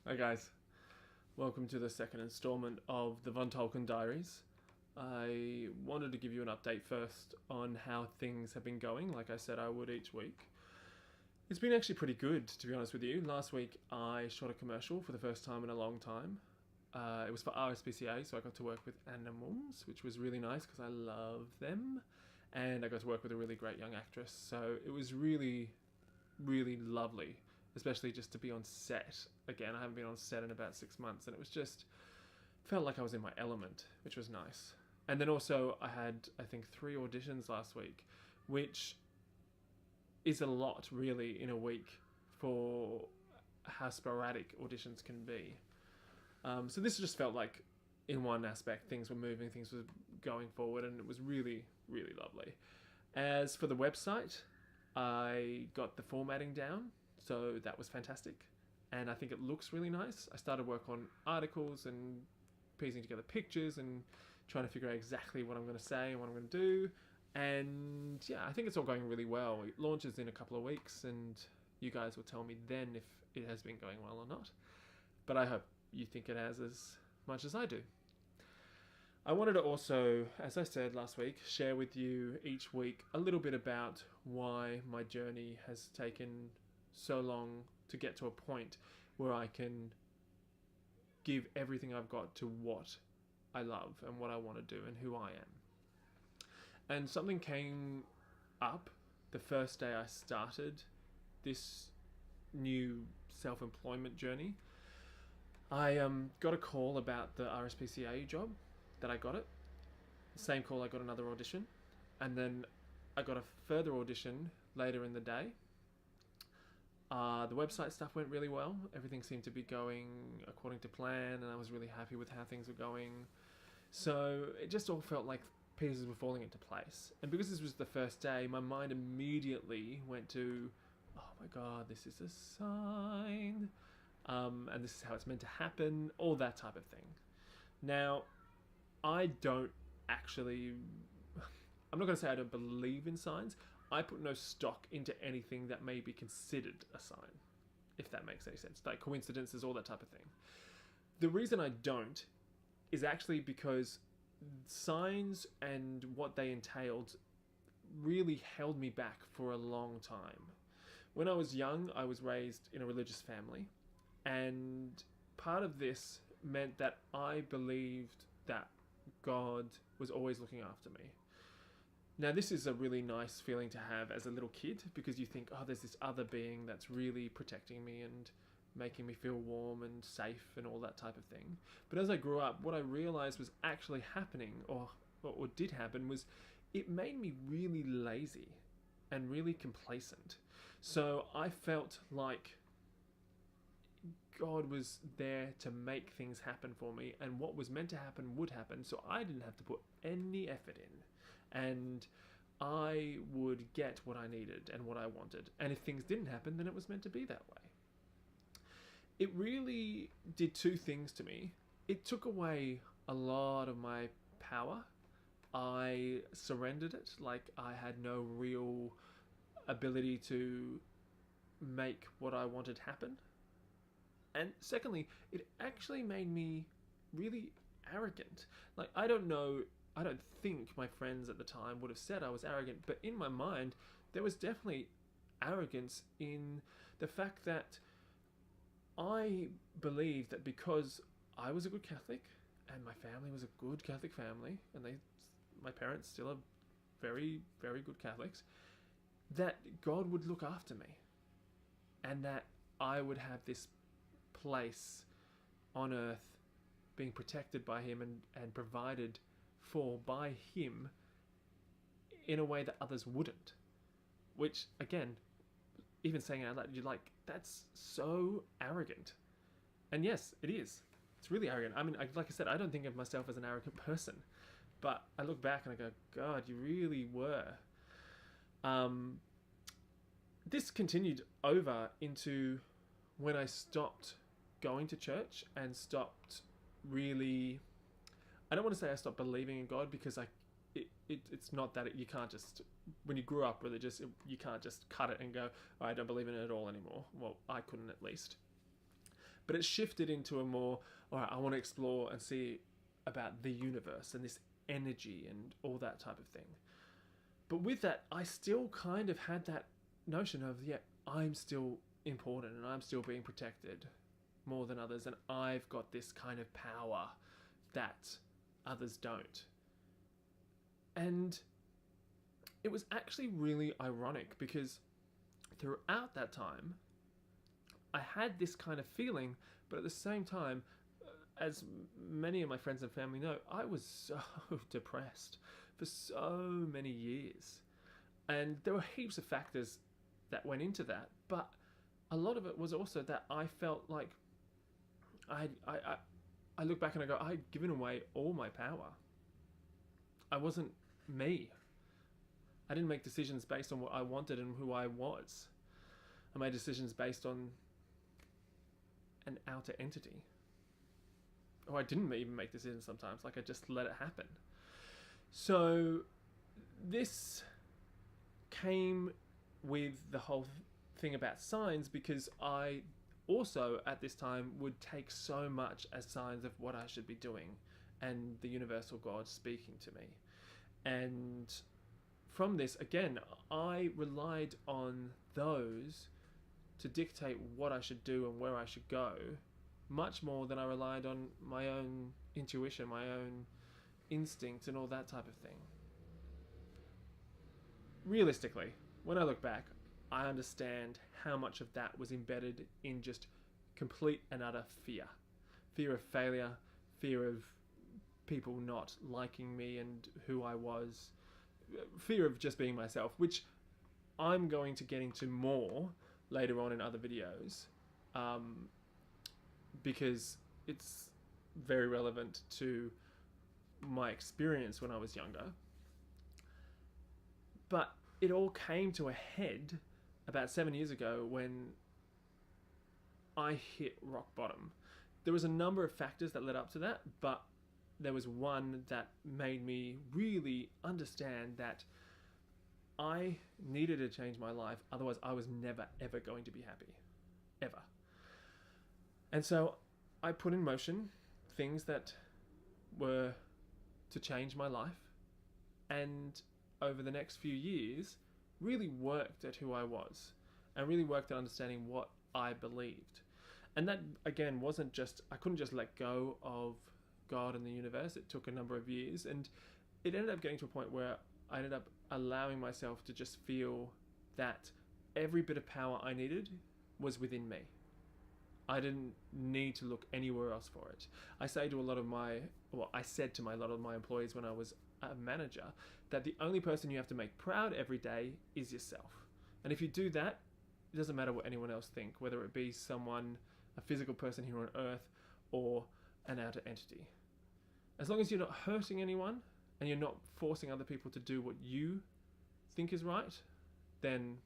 Hi guys, welcome to the second installment of the Vontolken Diaries. I wanted to give you an update first on how things have been going, like I said I would each week. It's been actually pretty good, to be honest with you. Last week I shot a commercial for the first time in a long time. It was for RSPCA, so I got to work with animals, which was really nice because I love them. And I got to work with a really great young actress, so it was really, really lovely, especially just to be on set again. I haven't been on set in about 6 months, and it was just felt like I was in my element, which was nice. And then also I had, I think, 3 auditions last week, which is a lot really in a week for how sporadic auditions can be. So this just felt like, in one aspect, things were moving, things were going forward, and it was really, really lovely. As for the website, I got the formatting down, so that was fantastic, and I think it looks really nice. I started work on articles and piecing together pictures and trying to figure out exactly what I'm going to say and what I'm going to do, and yeah, I think it's all going really well. It launches in a couple of weeks, and you guys will tell me then if it has been going well or not, but I hope you think it has as much as I do. I wanted to also, as I said last week, share with you each week a little bit about why my journey has taken so long to get to a point where I can give everything I've got to what I love and what I want to do and who I am. And something came up the first day I started this new self-employment journey. I got a call about the RSPCA job that I got it. Same call, I got another audition. And then I got a further audition later in the day. The website stuff went really well. Everything seemed to be going according to plan, and I was really happy with how things were going. So it just all felt like pieces were falling into place. And because this was the first day, my mind immediately went to, oh my God, this is a sign. And this is how it's meant to happen, all that type of thing. Now, I don't actually, I'm not going to say I don't believe in signs. I put no stock into anything that may be considered a sign, if that makes any sense, like coincidences, all that type of thing. The reason I don't is actually because signs and what they entailed really held me back for a long time. When I was young, I was raised in a religious family, and part of this meant that I believed that God was always looking after me. Now, this is a really nice feeling to have as a little kid, because you think, oh, there's this other being that's really protecting me and making me feel warm and safe and all that type of thing. But as I grew up, what I realized was actually happening, or did happen, was it made me really lazy and really complacent. So I felt like God was there to make things happen for me, and what was meant to happen would happen, so I didn't have to put any effort in, and I would get what I needed and what I wanted. And if things didn't happen, then it was meant to be that way. It really did 2 things to me. It took away a lot of my power. I surrendered it, like I had no real ability to make what I wanted happen. And secondly, it actually made me really arrogant. Like, I don't think my friends at the time would have said I was arrogant, but in my mind, there was definitely arrogance in the fact that I believed that because I was a good Catholic, and my family was a good Catholic family, and my parents still are very, very good Catholics, that God would look after me, and that I would have this place on earth being protected by him and provided for by him in a way that others wouldn't. Which, again, even saying it out loud, you're like, that's so arrogant. And yes, it is. It's really arrogant. I mean, like I said, I don't think of myself as an arrogant person, but I look back and I go, God, you really were. This continued over into when I stopped going to church and stopped really, I don't want to say I stopped believing in God, because it's not that you can't just, when you grew up religious, you can't just cut it and go, oh, I don't believe in it at all anymore. Well, I couldn't, at least. But it shifted into a more, all right, I want to explore and see about the universe and this energy and all that type of thing. But with that, I still kind of had that notion of, yeah, I'm still important and I'm still being protected more than others, and I've got this kind of power that others don't. And it was actually really ironic because throughout that time, I had this kind of feeling, but at the same time, as many of my friends and family know, I was so depressed for so many years. And there were heaps of factors that went into that, but a lot of it was also that I felt like I look back and I go, I'd given away all my power. I wasn't me. I didn't make decisions based on what I wanted and who I was. I made decisions based on an outer entity. Or I didn't even make decisions sometimes, like I just let it happen. So this came with the whole thing about signs, because I also at this time would take so much as signs of what I should be doing and the universal God speaking to me. And from this, again, I relied on those to dictate what I should do and where I should go, much more than I relied on my own intuition, my own instinct and all that type of thing. Realistically, when I look back, I understand how much of that was embedded in just complete and utter fear. Fear of failure, fear of people not liking me and who I was, fear of just being myself, which I'm going to get into more later on in other videos, because it's very relevant to my experience when I was younger. But it all came to a head about 7 years ago when I hit rock bottom. There was a number of factors that led up to that, but there was one that made me really understand that I needed to change my life, otherwise I was never ever going to be happy, ever. And so I put in motion things that were to change my life, and over the next few years really worked at who I was and really worked at understanding what I believed. And that, again, wasn't just, I couldn't just let go of God and the universe. It took a number of years, and it ended up getting to a point where I ended up allowing myself to just feel that every bit of power I needed was within me. I didn't need to look anywhere else for it. I said to a lot of my employees when I was a manager that the only person you have to make proud every day is yourself. And if you do that, it doesn't matter what anyone else think, whether it be someone, a physical person here on earth, or an outer entity. As long as you're not hurting anyone and you're not forcing other people to do what you think is right, then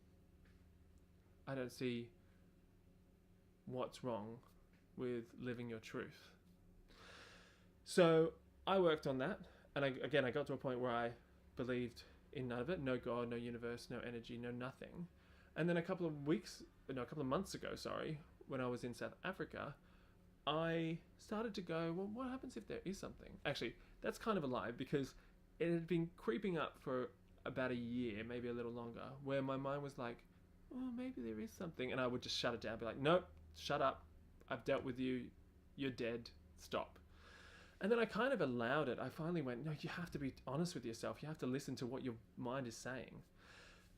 I don't see what's wrong with living your truth. So I worked on that, and I got to a point where I believed in none of it. No God, no universe, no energy, no nothing. And then a couple of months ago, when I was in South Africa, I started to go, well, what happens if there is something? Actually, that's kind of a lie, because it had been creeping up for about a year, maybe a little longer, where my mind was like, oh, maybe there is something. And I would just shut it down, be like, nope, shut up. I've dealt with you. You're dead. Stop. And then I kind of allowed it. I finally went, no, you have to be honest with yourself. You have to listen to what your mind is saying.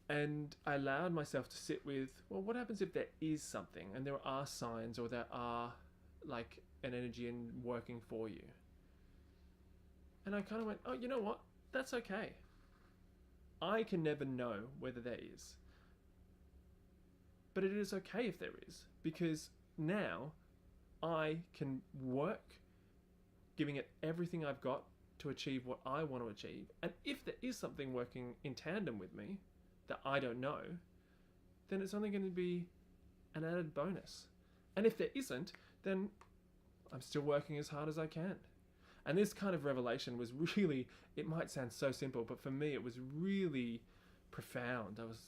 And I allowed myself to sit with, well, what happens if there is something and there are signs, or there are like an energy in working for you? And I kind of went, oh, you know what? That's okay. I can never know whether there is. But it is okay if there is, because now I can work giving it everything I've got to achieve what I want to achieve. And if there is something working in tandem with me that I don't know, then it's only going to be an added bonus. And if there isn't, then I'm still working as hard as I can. And this kind of revelation was really, it might sound so simple, but for me it was really profound. I was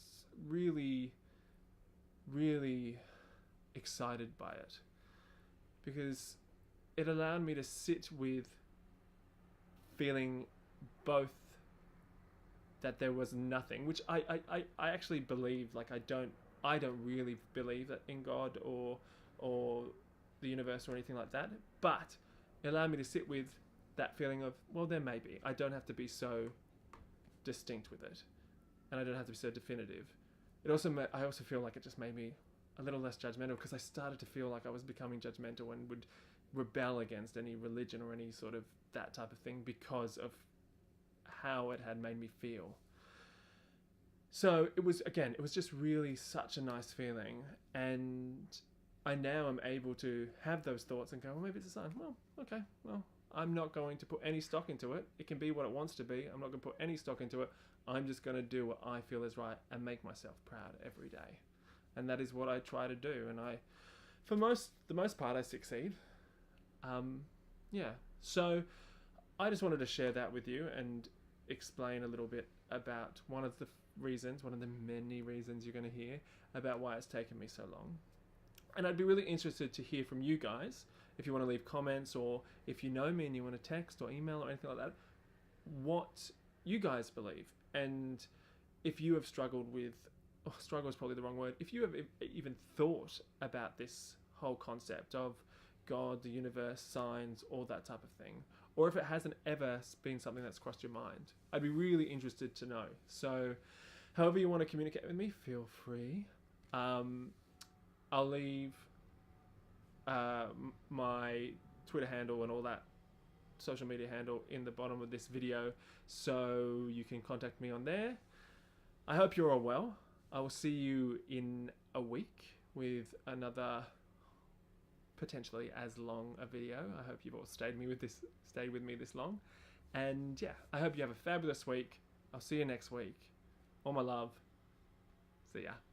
really, really excited by it. because it allowed me to sit with feeling both that there was nothing, which I actually believe, like I don't really believe that in God or the universe or anything like that, but it allowed me to sit with that feeling of, well, there may be. I don't have to be so distinct with it, and I don't have to be so definitive. It also I also feel like it just made me a little less judgmental, because I started to feel like I was becoming judgmental and would rebel against any religion or any sort of that type of thing because of how it had made me feel. So it was just really such a nice feeling, and I now am able to have those thoughts and go, well, maybe it's a sign. Well, okay, well, I'm not going to put any stock into it. It can be what it wants to be. I'm not going to put any stock into it. I'm just going to do what I feel is right and make myself proud every day. And that is what I try to do. And for the most part, I succeed. So I just wanted to share that with you and explain a little bit about one of the many reasons you're going to hear about why it's taken me so long. And I'd be really interested to hear from you guys, if you want to leave comments, or if you know me and you want to text or email or anything like that, what you guys believe. And if you have struggled with, struggle is probably the wrong word, if you have even thought about this whole concept of God, the universe, signs, all that type of thing, or if it hasn't ever been something that's crossed your mind, I'd be really interested to know. So however you want to communicate with me, feel free. I'll leave my Twitter handle and all that social media handle in the bottom of this video, so you can contact me on there. I hope you're all well. I will see you in a week with another potentially as long a video. I hope you've all stayed with me this long. And yeah, I hope you have a fabulous week. I'll see you next week. All my love. See ya.